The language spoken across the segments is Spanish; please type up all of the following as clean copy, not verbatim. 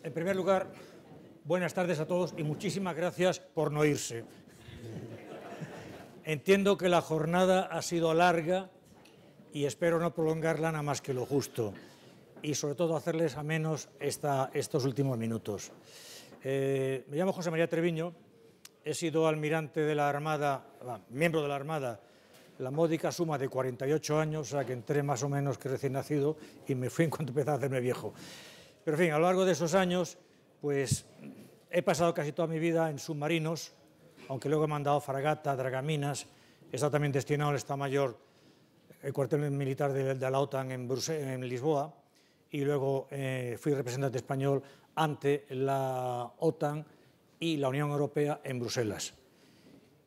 En primer lugar, buenas tardes a todos y muchísimas gracias por no irse. Entiendo que la jornada ha sido larga y espero no prolongarla nada más que lo justo y sobre todo hacerles a menos estos últimos minutos. Me llamo José María Treviño, he sido almirante de la Armada, miembro de la Armada, la módica suma de 48 años, o sea que entré más o menos que recién nacido y me fui en cuanto empecé a hacerme viejo. Pero en fin, a lo largo de esos años, pues he pasado casi toda mi vida en submarinos, aunque luego he mandado fragata, dragaminas, he estado también destinado al Estado Mayor, el cuartel militar de la OTAN en Lisboa, y luego fui representante español ante la OTAN y la Unión Europea en Bruselas.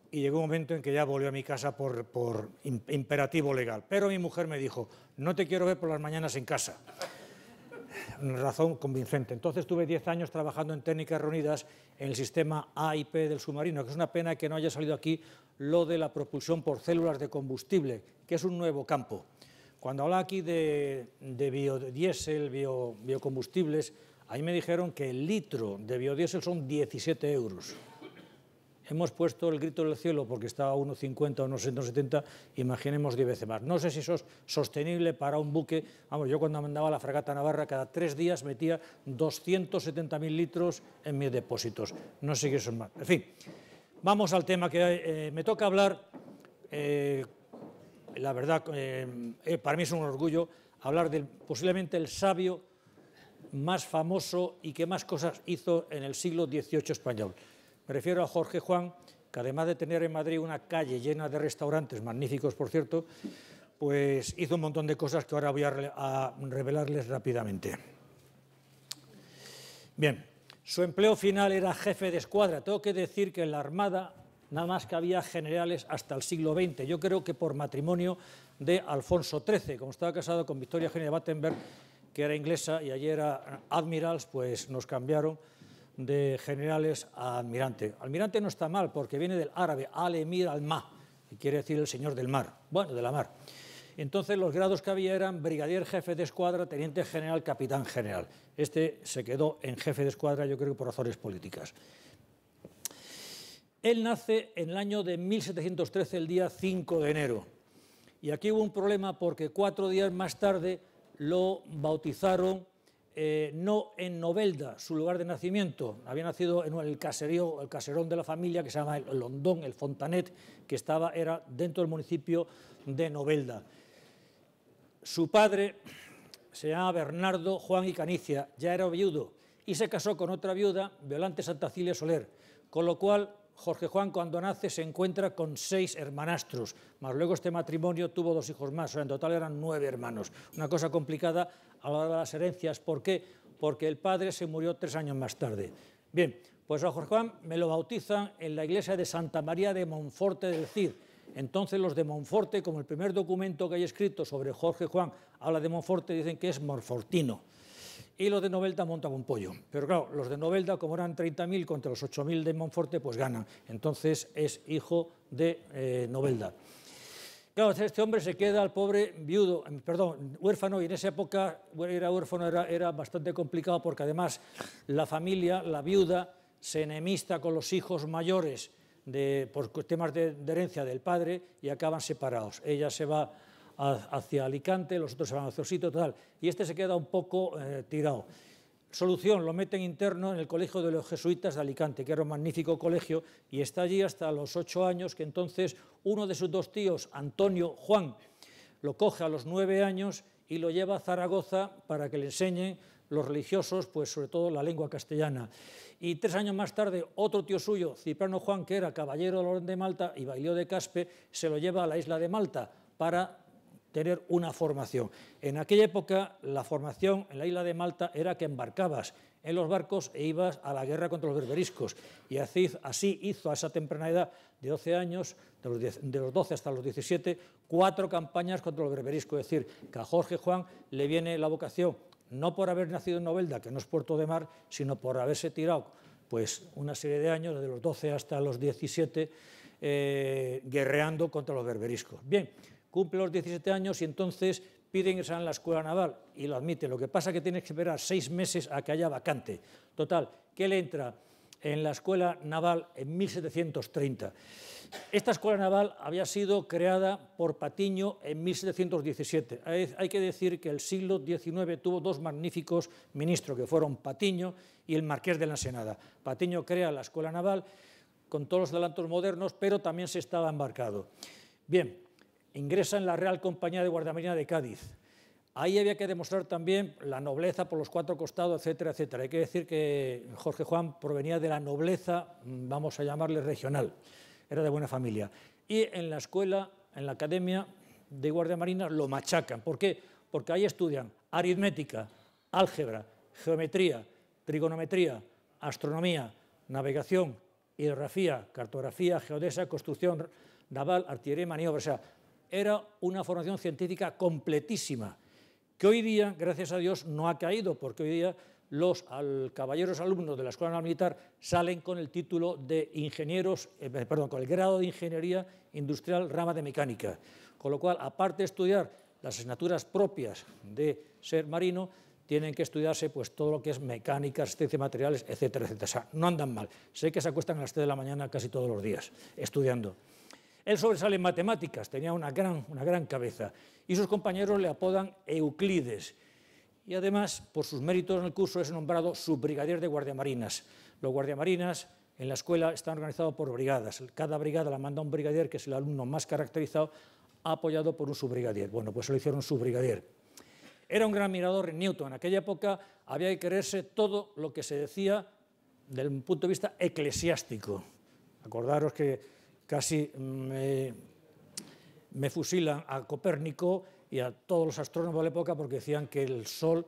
Y llegó un momento en que ya volví a mi casa por imperativo legal. Pero mi mujer me dijo, no te quiero ver por las mañanas en casa. Razón convincente. Entonces tuve 10 años trabajando en técnicas reunidas en el sistema AIP del submarino, que es una pena que no haya salido aquí lo de la propulsión por células de combustible, que es un nuevo campo. Cuando hablaba aquí de biodiesel, biocombustibles, ahí me dijeron que el litro de biodiesel son 17 euros. Hemos puesto el grito del cielo porque estaba a 1,50 o 1,70, imaginemos 10 veces más. No sé si eso es sostenible para un buque. Vamos, yo cuando mandaba la fragata Navarra, cada 3 días metía 270.000 litros en mis depósitos. No sé qué eso es más. En fin, vamos al tema que me toca hablar. La verdad, para mí es un orgullo hablar de posiblemente el sabio más famoso y que más cosas hizo en el siglo XVIII español. Me refiero a Jorge Juan, que además de tener en Madrid una calle llena de restaurantes, magníficos por cierto, pues hizo un montón de cosas que ahora voy a revelarles rápidamente. Bien, su empleo final era jefe de escuadra. Tengo que decir que en la Armada nada más que había generales hasta el siglo XX. Yo creo que por matrimonio de Alfonso XIII, como estaba casado con Victoria Eugenia de Battenberg, que era inglesa y allí era admirals, pues nos cambiaron de generales a almirante. Almirante no está mal porque viene del árabe, al-emir al-ma, que quiere decir el señor del mar, bueno, de la mar. Entonces los grados que había eran brigadier jefe de escuadra, teniente general, capitán general. Este se quedó en jefe de escuadra, yo creo que por razones políticas. Él nace en el año de 1713, el día 5 de enero. Y aquí hubo un problema porque 4 días más tarde lo bautizaron no en Novelda, su lugar de nacimiento. Había nacido en el caserón de la familia, que se llama el Hondón, el Fontanet, que era dentro del municipio de Novelda. Su padre se llama Bernardo Juan y Canicia, ya era viudo, y se casó con otra viuda, Violante Santacilia Soler, con lo cual Jorge Juan, cuando nace, se encuentra con 6 hermanastros, más luego este matrimonio tuvo 2 hijos más, o sea, en total eran 9 hermanos. Una cosa complicada a la hora de las herencias. ¿Por qué? Porque el padre se murió 3 años más tarde. Bien, pues a Jorge Juan me lo bautizan en la iglesia de Santa María de Monforte del Cid. Entonces los de Monforte, como el primer documento que hay escrito sobre Jorge Juan habla de Monforte, dicen que es monfortino. Y los de Novelda montan un pollo. Pero claro, los de Novelda, como eran 30.000 contra los 8.000 de Monforte, pues ganan. Entonces es hijo de Novelda. Claro, este hombre se queda al pobre huérfano, y en esa época era huérfano, era bastante complicado porque además la familia, la viuda, se enemista con los hijos mayores por temas de herencia del padre y acaban separados. Ella se va hacia Alicante, los otros se van hacia Osito, total, y este se queda un poco tirado. Solución, lo meten interno en el colegio de los jesuitas de Alicante, que era un magnífico colegio, y está allí hasta los 8 años, que entonces uno de sus 2 tíos, Antonio Juan, lo coge a los 9 años y lo lleva a Zaragoza para que le enseñen los religiosos, pues sobre todo la lengua castellana. Y 3 años más tarde, otro tío suyo, Cipriano Juan, que era caballero de la Orden de Malta y bailío de Caspe, se lo lleva a la isla de Malta para tener una formación. En aquella época la formación en la isla de Malta era que embarcabas en los barcos e ibas a la guerra contra los berberiscos, y así hizo a esa temprana edad de 12 años, de los 12 hasta los 17, 4 campañas contra los berberiscos. Es decir, que a Jorge Juan le viene la vocación, no por haber nacido en Novelda, que no es puerto de mar, sino por haberse tirado pues una serie de años, desde los 12 hasta los 17, guerreando contra los berberiscos. Bien, cumple los 17 años y entonces pide ingresar en la escuela naval y lo admite. Lo que pasa es que tiene que esperar 6 meses a que haya vacante. Total, que él entra en la escuela naval en 1730. Esta escuela naval había sido creada por Patiño en 1717. Hay que decir que el siglo XIX tuvo dos magníficos ministros, que fueron Patiño y el marqués de la Ensenada. Patiño crea la escuela naval con todos los adelantos modernos, pero también se estaba embarcado. Bien, ingresa en la Real Compañía de Guardiamarina de Cádiz. Ahí había que demostrar también la nobleza por los 4 costados, etcétera, etcétera. Hay que decir que Jorge Juan provenía de la nobleza, vamos a llamarle regional, era de buena familia. Y en la escuela, en la Academia de Guardiamarinas, lo machacan. ¿Por qué? Porque ahí estudian aritmética, álgebra, geometría, trigonometría, astronomía, navegación, hidrografía, cartografía, geodesia, construcción naval, artillería y maniobra. O sea, era una formación científica completísima, que hoy día, gracias a Dios, no ha caído, porque hoy día los caballeros alumnos de la Escuela Naval Militar salen con el título de ingenieros, con el grado de Ingeniería Industrial Rama de Mecánica. Con lo cual, aparte de estudiar las asignaturas propias de ser marino, tienen que estudiarse pues, todo lo que es mecánica, asistencia de materiales, etcétera, etcétera. O sea, no andan mal. Sé que se acuestan a las 3 de la mañana casi todos los días estudiando. Él sobresale en matemáticas, tenía una gran cabeza, y sus compañeros le apodan Euclides. Y además, por sus méritos en el curso, es nombrado subbrigadier de guardiamarinas. Los guardiamarinas en la escuela están organizados por brigadas. Cada brigada la manda un brigadier, que es el alumno más caracterizado, apoyado por un subbrigadier. Bueno, pues se lo hicieron subbrigadier. Era un gran admirador de Newton. En aquella época había que creerse todo lo que se decía desde un punto de vista eclesiástico. Acordaros que casi me fusilan a Copérnico y a todos los astrónomos de la época porque decían que el Sol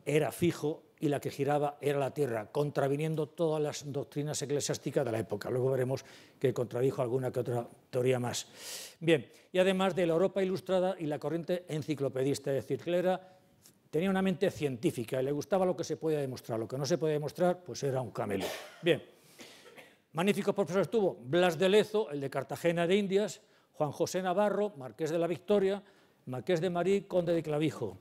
era fijo y la que giraba era la Tierra, contraviniendo todas las doctrinas eclesiásticas de la época. Luego veremos que contradijo alguna que otra teoría más. Bien, y además de la Europa ilustrada y la corriente enciclopedista, es decir, que tenía una mente científica y le gustaba lo que se podía demostrar. Lo que no se podía demostrar, pues era un camello. Bien. Magníficos profesores tuvo Blas de Lezo, el de Cartagena de Indias, Juan José Navarro, marqués de la Victoria, marqués de Marí, conde de Clavijo.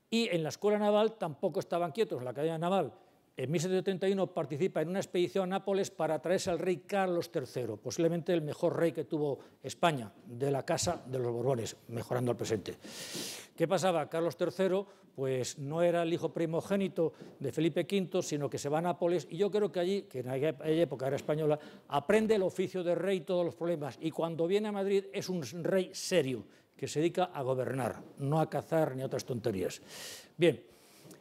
Y en la escuela naval tampoco estaban quietos, en la Academia Naval. En 1731 participa en una expedición a Nápoles para traerse al rey Carlos III, posiblemente el mejor rey que tuvo España, de la casa de los Borbones, mejorando al presente. ¿Qué pasaba? Carlos III pues, no era el hijo primogénito de Felipe V, sino que se va a Nápoles, y yo creo que allí, que en aquella época era española, aprende el oficio de rey, todos los problemas, y cuando viene a Madrid es un rey serio, que se dedica a gobernar, no a cazar ni a otras tonterías. Bien,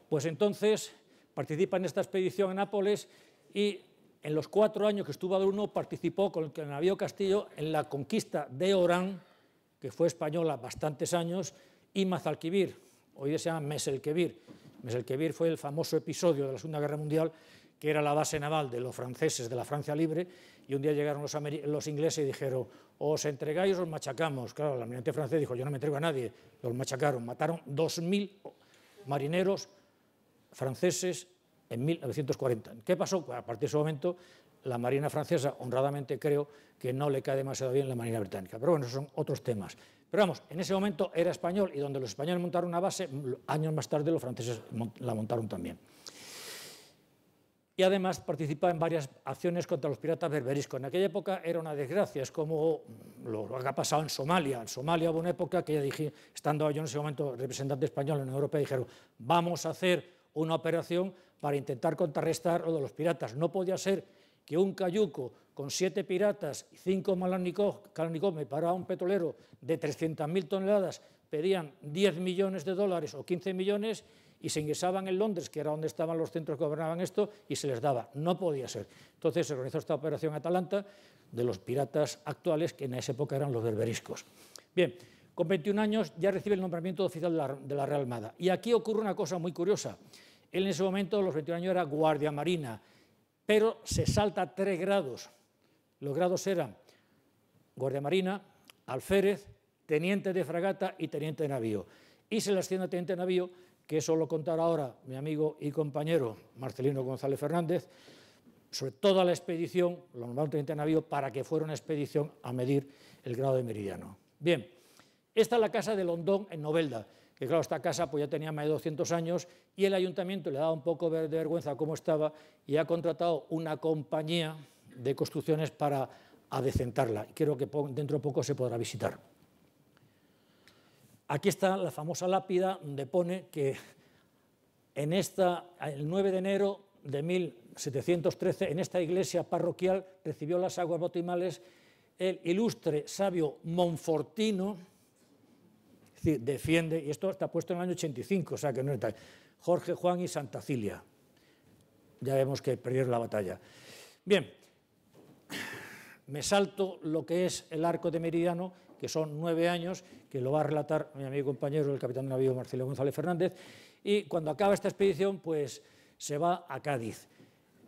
pues entonces participa en esta expedición a Nápoles y en los 4 años que estuvo alumno participó con el navío Castillo en la conquista de Orán, que fue española bastantes años, y Mazalquivir, hoy se llama Meselquevir. Meselquevir fue el famoso episodio de la Segunda Guerra Mundial, que era la base naval de los franceses de la Francia Libre, y un día llegaron los ingleses y dijeron, os entregáis o os machacamos. Claro, el almirante francés dijo, yo no me entrego a nadie, los machacaron, mataron 2000 marineros franceses en 1940. ¿Qué pasó? Pues a partir de ese momento, la Marina francesa, honradamente creo, que no le cae demasiado bien la Marina británica. Pero bueno, esos son otros temas. Pero vamos, en ese momento era español, y donde los españoles montaron una base, años más tarde los franceses la montaron también. Y además participa en varias acciones contra los piratas berberiscos. En aquella época era una desgracia, es como lo que ha pasado en Somalia. En Somalia hubo una época que ya dije, estando yo en ese momento representante español en la Unión Europea, dijeron, vamos a hacer una operación para intentar contrarrestar lo de los piratas. No podía ser que un cayuco con 7 piratas y 5 Kalashnikov me paraba un petrolero de 300.000 toneladas, pedían 10 millones de dólares o 15 millones y se ingresaban en Londres, que era donde estaban los centros que gobernaban esto, y se les daba. No podía ser. Entonces se organizó esta operación Atalanta de los piratas actuales, que en esa época eran los berberiscos. Bien, con 21 años ya recibe el nombramiento de oficial de la Real Armada. Y aquí ocurre una cosa muy curiosa. Él en ese momento, a los 21 años, era guardia marina, pero se salta 3 grados. Los grados eran guardia marina, alférez, teniente de fragata y teniente de navío. Y se le asciende a teniente de navío, que eso lo contará ahora mi amigo y compañero Marcelino González Fernández, sobre toda la expedición, lo nombraron teniente de navío, para que fuera una expedición a medir el grado de meridiano. Bien, Esta es la casa de Londón en Novelda, que claro, esta casa pues ya tenía más de 200 años y el ayuntamiento le daba un poco de vergüenza cómo estaba y ha contratado una compañía de construcciones para adecentarla. Y creo que dentro de poco se podrá visitar. Aquí está la famosa lápida donde pone que el 9 de enero de 1713, en esta iglesia parroquial, recibió las aguas bautismales el ilustre sabio monfortino, es decir, defiende, y esto está puesto en el año 85, o sea que no está, Jorge Juan y Santa Cilia. Ya vemos que perdieron la batalla. Bien, me salto lo que es el arco de Meridiano, que son 9 años, que lo va a relatar mi amigo y compañero, el capitán de navío Marcelo González Fernández, y cuando acaba esta expedición, pues se va a Cádiz.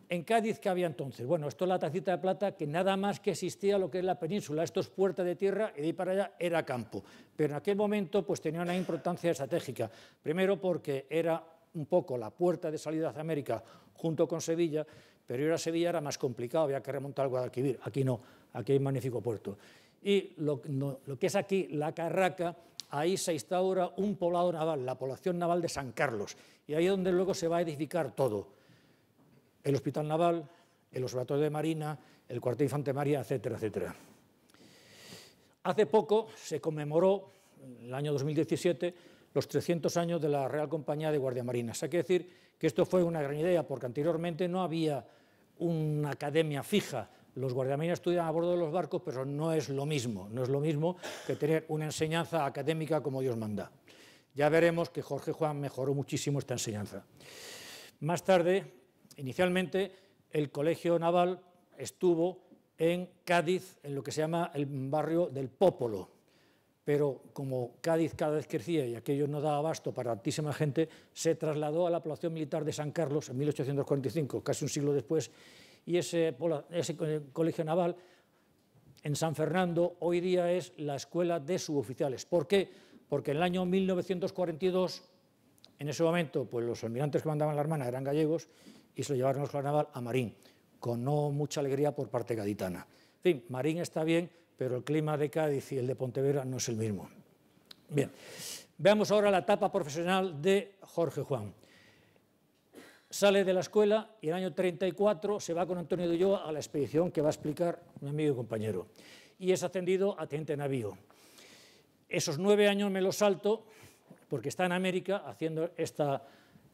¿En Cádiz qué había entonces? Bueno, esto es la Tacita de Plata, que nada más que existía lo que es la península, esto es puerta de tierra y de ahí para allá era campo. Pero en aquel momento pues tenía una importancia estratégica, primero porque era un poco la puerta de salida hacia América junto con Sevilla, pero ir a Sevilla era más complicado, había que remontar al Guadalquivir, aquí no, aquí hay un magnífico puerto. Y lo que es aquí la Carraca, ahí se instaura un poblado naval, la población naval de San Carlos, y ahí es donde luego se va a edificar todo. El Hospital Naval, el Observatorio de Marina, el Cuartel de Infantería, etcétera, etcétera. Hace poco se conmemoró, en el año 2017, los 300 años de la Real Compañía de Guardiamarinas. Hay que decir que esto fue una gran idea, porque anteriormente no había una academia fija. Los guardiamarinas estudian a bordo de los barcos, pero no es lo mismo que tener una enseñanza académica como Dios manda. Ya veremos que Jorge Juan mejoró muchísimo esta enseñanza. Más tarde, inicialmente, el Colegio Naval estuvo en Cádiz, en lo que se llama el barrio del Pópolo, pero como Cádiz cada vez crecía y aquello no daba abasto para tantísima gente, se trasladó a la población militar de San Carlos en 1845, casi un siglo después, y ese Colegio Naval en San Fernando hoy día es la Escuela de Suboficiales. ¿Por qué? Porque en el año 1942, en ese momento, pues los almirantes que mandaban la Armada eran gallegos y se lo llevaron a la Escuela Naval a Marín, con no mucha alegría por parte gaditana. En fin, Marín está bien, pero el clima de Cádiz y el de Pontevedra no es el mismo. Bien, veamos ahora la etapa profesional de Jorge Juan. Sale de la escuela y en el año 34 se va con Antonio de Ulloa a la expedición que va a explicar mi amigo y compañero. Y es ascendido a teniente de navío. Esos 9 años me los salto porque está en América haciendo estos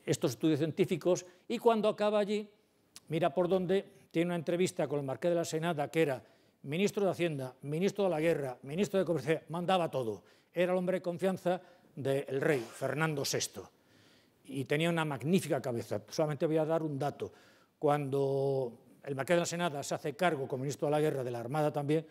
estudios científicos y cuando acaba allí, mira por dónde, tiene una entrevista con el marqués de la Senada, que era ministro de Hacienda, ministro de la Guerra, ministro de Comercio, mandaba todo. Era el hombre de confianza del rey, Fernando VI. Y tenía una magnífica cabeza. Solamente voy a dar un dato. Cuando el marqués de la Senada se hace cargo como ministro de la Guerra, de la Armada también,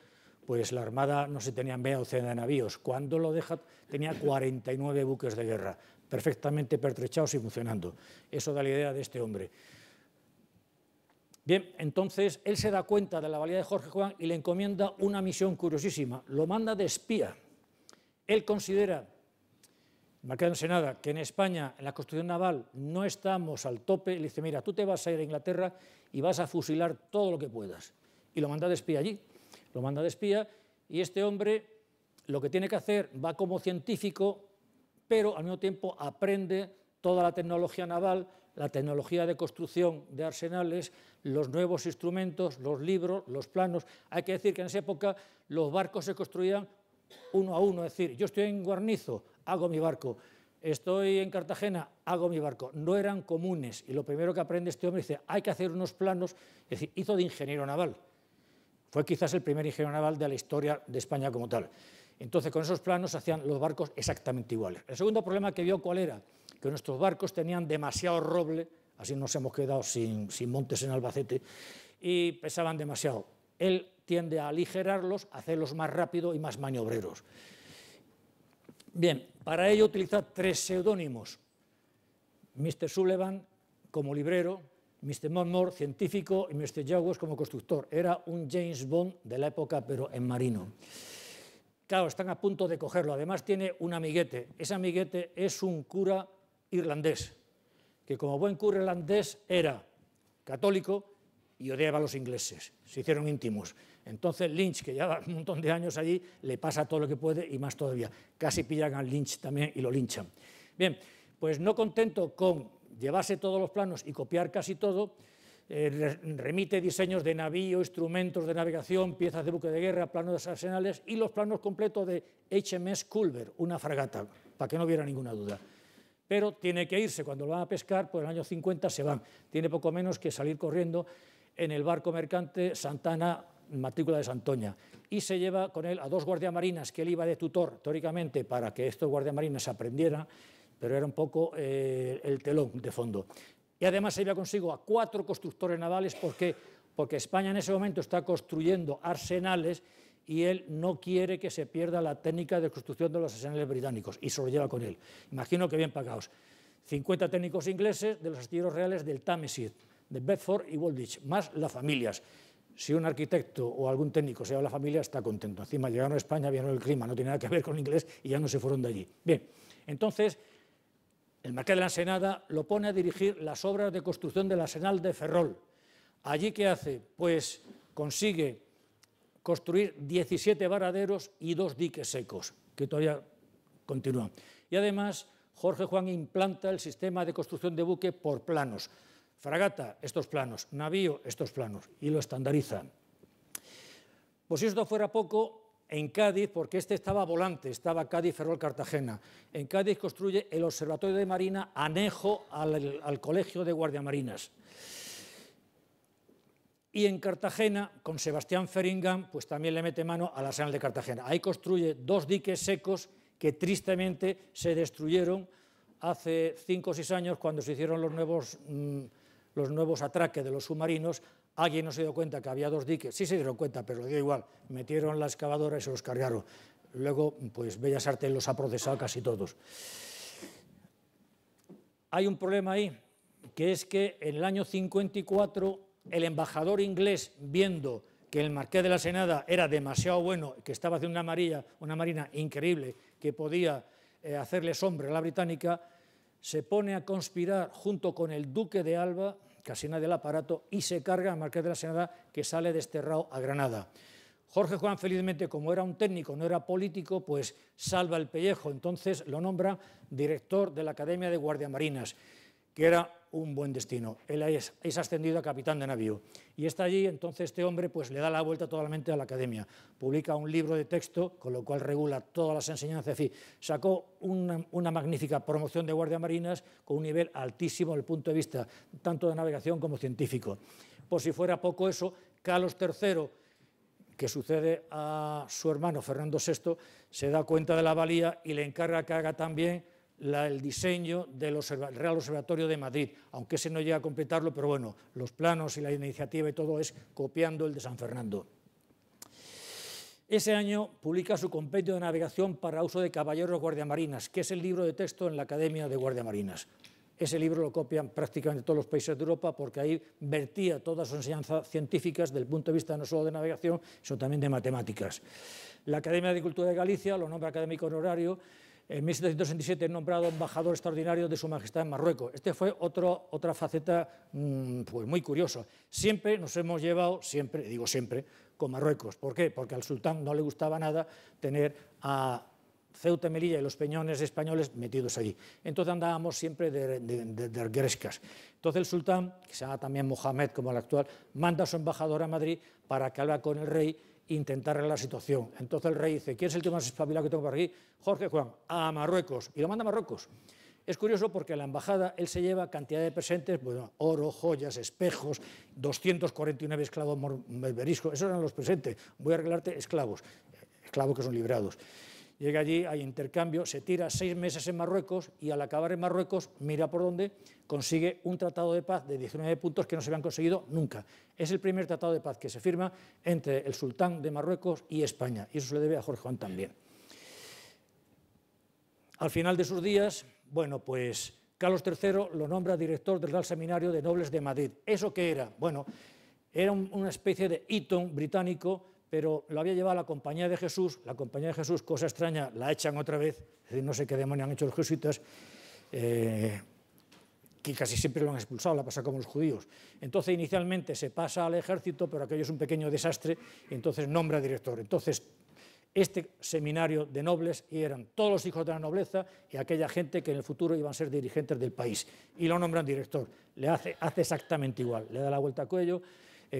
pues la Armada no se tenía media docena de navíos. Cuando lo deja tenía 49 buques de guerra, perfectamente pertrechados y funcionando. Eso da la idea de este hombre. Bien, entonces él se da cuenta de la valía de Jorge Juan y le encomienda una misión curiosísima. Lo manda de espía. Él considera, marqués de la Senada, que en España, en la construcción naval, no estamos al tope. Le dice, mira, tú te vas a ir a Inglaterra y vas a fusilar todo lo que puedas. Y lo manda de espía allí. Lo manda de espía y este hombre lo que tiene que hacer va como científico, pero al mismo tiempo aprende toda la tecnología naval, la tecnología de construcción de arsenales, los nuevos instrumentos, los libros, los planos. Hay que decir que en esa época los barcos se construían uno a uno, es decir, yo estoy en Guarnizo, hago mi barco, estoy en Cartagena, hago mi barco. No eran comunes y lo primero que aprende este hombre dice, hay que hacer unos planos, es decir, hizo de ingeniero naval. Fue quizás el primer ingeniero naval de la historia de España como tal. Entonces, con esos planos se hacían los barcos exactamente iguales. El segundo problema que vio, ¿cuál era? Que nuestros barcos tenían demasiado roble, así nos hemos quedado sin montes en Albacete, y pesaban demasiado. Él tiende a aligerarlos, a hacerlos más rápido y más maniobreros. Bien, para ello utiliza 3 seudónimos. Mr. Sullivan como librero, Mr. Monmouth, científico, y Mr. Jaguars como constructor. Era un James Bond de la época, pero en marino. Claro, están a punto de cogerlo. Además tiene un amiguete. Ese amiguete es un cura irlandés, que como buen cura irlandés era católico y odiaba a los ingleses. Se hicieron íntimos. Entonces Lynch, que lleva un montón de años allí, le pasa todo lo que puede y más todavía. Casi pillan a Lynch también y lo linchan. Bien, pues no contento con llevarse todos los planos y copiar casi todo, remite diseños de navío, instrumentos de navegación, piezas de buque de guerra, planos de arsenales y los planos completos de HMS Culver, una fragata, para que no hubiera ninguna duda. Pero tiene que irse, cuando lo van a pescar, pues en el año 50 se van. Tiene poco menos que salir corriendo en el barco mercante Santana, matrícula de Santoña, y se lleva con él a 2 guardiamarinas que él iba de tutor, teóricamente, para que estos guardiamarinas aprendieran, pero era un poco el telón de fondo. Y además se lleva consigo a 4 constructores navales. ¿Por qué? Porque España en ese momento está construyendo arsenales y él no quiere que se pierda la técnica de construcción de los arsenales británicos, y se lo lleva con él. Imagino que bien pagados. 50 técnicos ingleses de los astilleros reales del Támesis, de Bedford y Woolwich, más las familias. Si un arquitecto o algún técnico se lleva a la familia, está contento. Encima llegaron a España, vieron el clima, no tiene nada que ver con el inglés y ya no se fueron de allí. Bien, entonces el marqués de la Ensenada lo pone a dirigir las obras de construcción del arsenal de Ferrol. ¿Allí qué hace? Pues consigue construir 17 varaderos y 2 diques secos, que todavía continúan. Y además, Jorge Juan implanta el sistema de construcción de buque por planos. Fragata, estos planos; navío, estos planos, y lo estandariza. Pues si esto fuera poco, en Cádiz, porque este estaba volante, estaba Cádiz, Ferrol, Cartagena. En Cádiz construye el Observatorio de Marina anejo al Colegio de Guardiamarinas. Y en Cartagena, con Sebastián Feringham, pues también le mete mano al arsenal de Cartagena. Ahí construye 2 diques secos que tristemente se destruyeron hace 5 o 6 años, cuando se hicieron los nuevos atraques de los submarinos. Alguien no se dio cuenta que había 2 diques, sí se dieron cuenta, pero lo dio igual, metieron la excavadora y se los cargaron. Luego, pues Bellas Artes los ha procesado casi todos. Hay un problema ahí, que es que en el año 54 el embajador inglés, viendo que el marqués de la Ensenada era demasiado bueno, que estaba haciendo una marina increíble, que podía hacerle sombra a la británica, se pone a conspirar junto con el duque de Alba, casi nadie del aparato, y se carga al marqués de la Ensenada, que sale desterrado a Granada. Jorge Juan, felizmente, como era un técnico, no era político, pues salva el pellejo. Entonces lo nombra director de la Academia de Guardiamarinas, que era un buen destino. Él es ascendido a capitán de navío. Y está allí, entonces este hombre pues le da la vuelta totalmente a la academia. Publica un libro de texto, con lo cual regula todas las enseñanzas. En fin, sacó una magnífica promoción de guardiamarinas con un nivel altísimo desde el punto de vista tanto de navegación como científico. Por si fuera poco eso, Carlos III, que sucede a su hermano Fernando VI, se da cuenta de la valía y le encarga que haga también el diseño del Real Observatorio de Madrid, aunque ese no llega a completarlo, pero bueno, los planos y la iniciativa y todo es copiando el de San Fernando. Ese año publica su compendio de navegación para uso de caballeros guardiamarinas, que es el libro de texto en la Academia de Guardiamarinas. Ese libro lo copian prácticamente todos los países de Europa, porque ahí vertía todas sus enseñanzas científicas desde el punto de vista no solo de navegación, sino también de matemáticas. La Academia de Agricultura de Galicia lo nombra académico honorario. En 1767 es nombrado embajador extraordinario de Su Majestad en Marruecos. Este fue otra faceta pues muy curiosa. Siempre nos hemos llevado, digo siempre, con Marruecos. ¿Por qué? Porque al sultán no le gustaba nada tener a Ceuta, Melilla y los peñones españoles metidos allí. Entonces andábamos siempre de grescas. Entonces el sultán, que se llama también Mohamed como el actual, manda a su embajador a Madrid para que hable con el rey e intentar arreglar la situación. Entonces el rey dice: ¿quién es el tío más espabilado que tengo por aquí? Jorge Juan, a Marruecos. Y lo manda a Marruecos. Es curioso porque en la embajada él se lleva cantidad de presentes, bueno, oro, joyas, espejos, 249 esclavos berberiscos, esos eran los presentes. Voy a arreglarte esclavos que son librados. Llega allí, hay intercambio, se tira 6 meses en Marruecos y al acabar en Marruecos, mira por dónde, consigue un tratado de paz de 19 puntos que no se habían conseguido nunca. Es el primer tratado de paz que se firma entre el sultán de Marruecos y España, y eso se le debe a Jorge Juan también. Al final de sus días, bueno, pues Carlos III lo nombra director del Real Seminario de Nobles de Madrid. ¿Eso qué era? Bueno, era una especie de Eton británico, pero lo había llevado a la Compañía de Jesús. La Compañía de Jesús, cosa extraña, la echan otra vez, es decir, no sé qué demonio han hecho los jesuitas, que casi siempre lo han expulsado, la pasa como los judíos. Entonces, inicialmente se pasa al ejército, pero aquello es un pequeño desastre, y entonces nombra director. Entonces, este seminario de nobles, y eran todos los hijos de la nobleza y aquella gente que en el futuro iban a ser dirigentes del país, y lo nombran director. Le hace exactamente igual, le da la vuelta al cuello.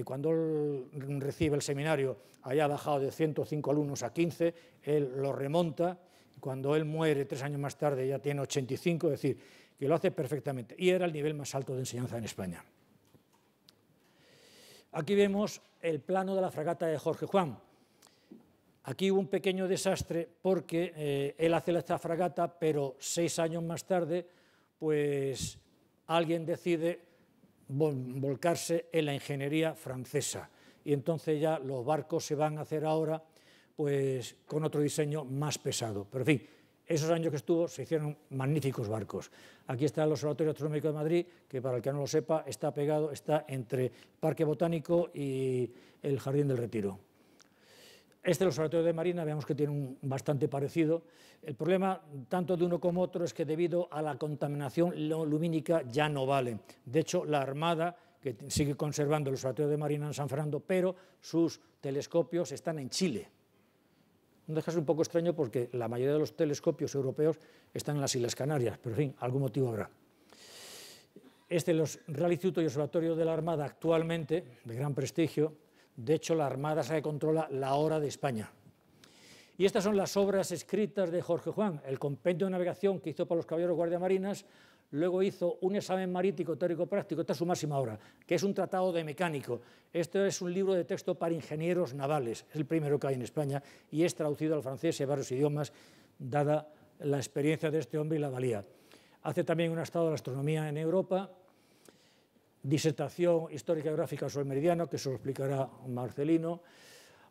Cuando él recibe el seminario, haya bajado de 105 alumnos a 15, él lo remonta. Cuando él muere 3 años más tarde ya tiene 85, es decir, que lo hace perfectamente, y era el nivel más alto de enseñanza en España. Aquí vemos el plano de la fragata de Jorge Juan. Aquí hubo un pequeño desastre porque él hace esta fragata, pero 6 años más tarde, pues alguien decide volcarse en la ingeniería francesa, y entonces ya los barcos se van a hacer ahora pues con otro diseño más pesado. Pero en fin, esos años que estuvo se hicieron magníficos barcos. Aquí está el Observatorio Astronómico de Madrid, que para el que no lo sepa está pegado, está entre Parque Botánico y el Jardín del Retiro. Este Observatorio de Marina, vemos que tiene un bastante parecido. El problema, tanto de uno como otro, es que debido a la contaminación lumínica ya no vale. De hecho, la Armada, que sigue conservando el Observatorio de Marina en San Fernando, pero sus telescopios están en Chile. No deja de ser un poco extraño porque la mayoría de los telescopios europeos están en las Islas Canarias, pero en fin, algún motivo habrá. Este es el Real Instituto y Observatorio de la Armada actualmente, de gran prestigio. De hecho, la Armada es la que controla la hora de España. Y estas son las obras escritas de Jorge Juan, el compendio de navegación que hizo para los caballeros guardiamarinas. Luego hizo un examen marítimo teórico-práctico, esta es su máxima obra, que es un tratado de mecánico. Este es un libro de texto para ingenieros navales, es el primero que hay en España, y es traducido al francés y a varios idiomas, dada la experiencia de este hombre y la valía. Hace también un estado de la astronomía en Europa, disertación histórica y gráfica sobre el meridiano, que eso lo explicará Marcelino,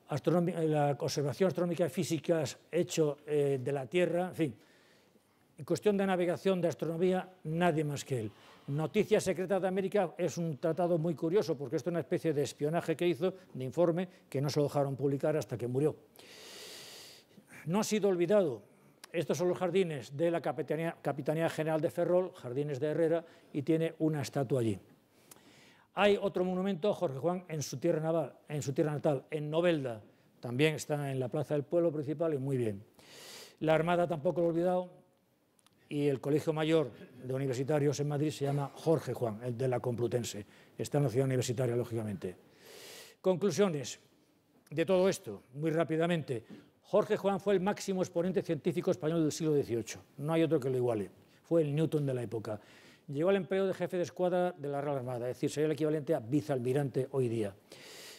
la observación astronómica y físicas hecho de la Tierra, en fin. En cuestión de navegación, de astronomía, nadie más que él. Noticias Secretas de América es un tratado muy curioso, porque esto es una especie de espionaje que hizo, de informe, que no se lo dejaron publicar hasta que murió. No ha sido olvidado. Estos son los jardines de la Capitanía General de Ferrol, jardines de Herrera, y tiene una estatua allí. Hay otro monumento a Jorge Juan en su tierra natal, en Novelda. También está en la plaza del pueblo principal y muy bien. La Armada tampoco lo he olvidado. Y el Colegio Mayor de Universitarios en Madrid se llama Jorge Juan, el de la Complutense. Está en la ciudad universitaria, lógicamente. Conclusiones de todo esto, muy rápidamente. Jorge Juan fue el máximo exponente científico español del siglo XVIII. No hay otro que lo iguale. Fue el Newton de la época. Llegó al empleo de jefe de escuadra de la Real Armada, es decir, sería el equivalente a vicealmirante hoy día.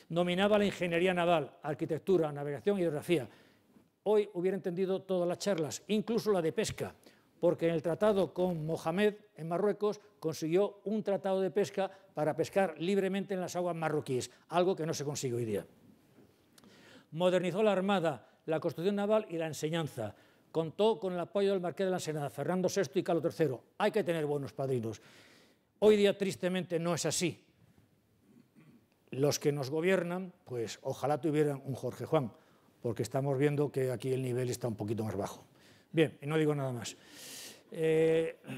Dominaba la ingeniería naval, arquitectura, navegación y hidrografía. Hoy hubiera entendido todas las charlas, incluso la de pesca, porque en el tratado con Mohamed en Marruecos consiguió un tratado de pesca para pescar libremente en las aguas marroquíes, algo que no se consigue hoy día. Modernizó la Armada, la construcción naval y la enseñanza. Contó con el apoyo del Marqués de la Ensenada, Fernando VI y Carlos III. Hay que tener buenos padrinos. Hoy día, tristemente, no es así. Los que nos gobiernan, pues ojalá tuvieran un Jorge Juan, porque estamos viendo que aquí el nivel está un poquito más bajo. Bien, y no digo nada más.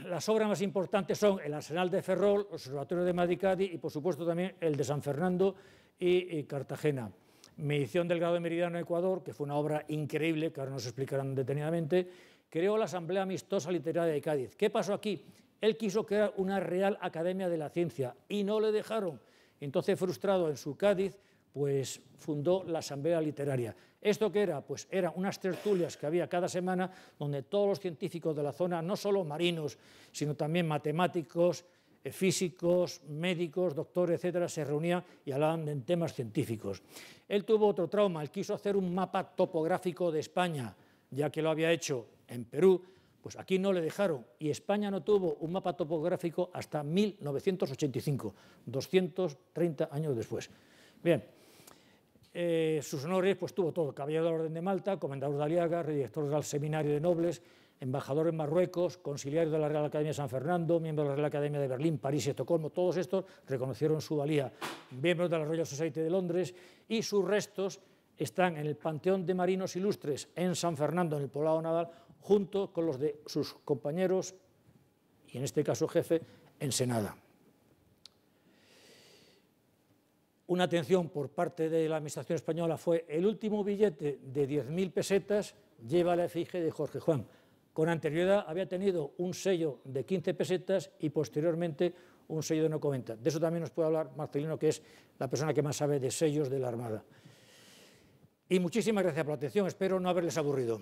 Las obras más importantes son el Arsenal de Ferrol, el Observatorio de Madrid Cádiz y, por supuesto, también el de San Fernando y Cartagena. Medición del grado de meridiano en Ecuador, que fue una obra increíble, que ahora nos explicarán detenidamente. Creó la Asamblea Amistosa Literaria de Cádiz. ¿Qué pasó aquí? Él quiso crear una Real Academia de la Ciencia y no le dejaron. Entonces, frustrado en su Cádiz, pues fundó la Asamblea Literaria. ¿Esto qué era? Pues eran unas tertulias que había cada semana donde todos los científicos de la zona, no solo marinos, sino también matemáticos, físicos, médicos, doctores, etcétera, se reunían y hablaban de temas científicos. Él tuvo otro trauma, él quiso hacer un mapa topográfico de España, ya que lo había hecho en Perú, pues aquí no le dejaron, y España no tuvo un mapa topográfico hasta 1985, 230 años después. Bien, sus honores pues tuvo todo: caballero de la Orden de Malta, comendador de Aliaga, director del Seminario de Nobles, embajador en Marruecos, conciliario de la Real Academia de San Fernando, miembro de la Real Academia de Berlín, París y Estocolmo. Todos estos reconocieron su valía. Miembros de la Royal Society de Londres, y sus restos están en el Panteón de Marinos Ilustres en San Fernando, en el poblado naval, junto con los de sus compañeros, y en este caso jefe, Ensenada. Una atención por parte de la Administración española fue: el último billete de 10.000 pesetas lleva la efigie de Jorge Juan. Con anterioridad había tenido un sello de 15 pesetas y posteriormente un sello de no comenta. De eso también nos puede hablar Marcelino, que es la persona que más sabe de sellos de la Armada. Y muchísimas gracias por la atención, espero no haberles aburrido.